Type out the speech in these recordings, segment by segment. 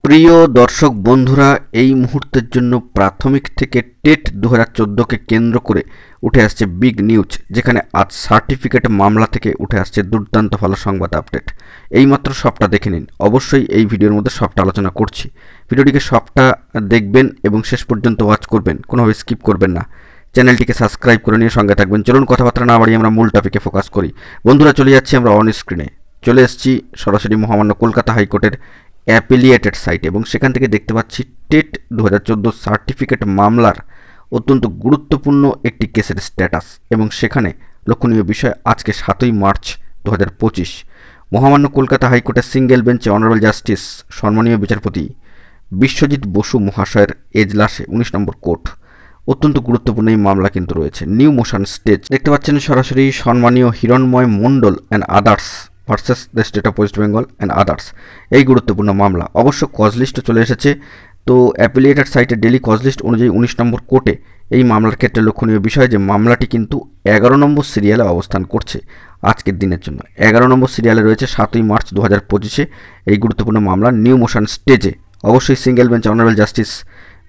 প্রিয় দর্শক বন্ধুরা, এই মুহূর্তের জন্য প্রাথমিক থেকে টেট 2014কে কেন্দ্র করে উঠে আসছে বিগ নিউজ, যেখানে আজ সার্টিফিকেট মামলা থেকে উঠে আসছে দুর্দান্ত ভালো সংবাদ আপডেট। এইমাত্র সবটা দেখে নিন। অবশ্যই এই ভিডিওর মধ্যে সবটা আলোচনা করছি। ভিডিওটিকে সবটা দেখবেন এবং শেষ পর্যন্ত ওয়াচ করবেন, কোনোভাবে স্কিপ করবেন না। চ্যানেলটিকে সাবস্ক্রাইব করে নিয়ে সঙ্গে থাকবেন। চলুন কথাবার্তা না বাড়িয়ে আমরা মূল টপিকে ফোকাস করি। বন্ধুরা, চলে যাচ্ছি আমরা অন স্ক্রিনে। চলে এসেছি সরাসরি মহামান্য কলকাতা হাইকোর্টের অ্যাপিলিয়েটেড সাইট এবং সেখান থেকে দেখতে পাচ্ছি টেট 2014 সার্টিফিকেট মামলার অত্যন্ত গুরুত্বপূর্ণ একটি কেসের স্ট্যাটাস। এবং সেখানে লক্ষণীয় বিষয়, আজকে 7ই মার্চ 2025 মহামান্য কলকাতা হাইকোর্টের সিঙ্গেল বেঞ্চে অনারেবল জাস্টিস সম্মানীয় বিচারপতি বিশ্বজিৎ বসু মহাশয়ের এজলাসে 19 নম্বর কোর্ট অত্যন্ত গুরুত্বপূর্ণ এই মামলা কিন্তু রয়েছে। নিউ মোশন স্টেজ দেখতে পাচ্ছেন সরাসরি সম্মানীয় Hiranmoy Mondal and others versus the state of West Bengal and others. এই গুরুত্বপূর্ণ মামলা অবশ্য কজ লিস্টও চলে এসেছে। তো অ্যাপিলিয়েটেড সাইটের ডেলি কজ লিস্ট অনুযায়ী 19 নম্বর কোর্টে এই মামলার ক্ষেত্রে লক্ষণীয় বিষয় যে মামলাটি কিন্তু 11 নম্বর সিরিয়ালে অবস্থান করছে আজকের দিনের জন্য। 11 নম্বর সিরিয়ালে রয়েছে 7ই মার্চ 2025 এই গুরুত্বপূর্ণ মামলা নিউ মোশন স্টেজে। অবশ্যই single bench honourable justice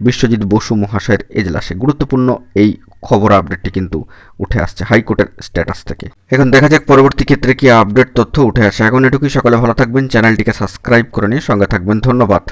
Biswajit Basu মহাশয়ের এজলাসে গুরুত্বপূর্ণ এই খবর আপডেটটি কিন্তু উঠে আসছে হাইকোর্টের স্ট্যাটাস থেকে। এখন দেখা যাক পরবর্তী ক্ষেত্রে কি আপডেট তথ্য উঠে আসে। এখন এটুকুই, সকলে ভালো থাকবেন, চ্যানেলটিকে সাবস্ক্রাইব করে নিয়ে সঙ্গে থাকবেন। ধন্যবাদ।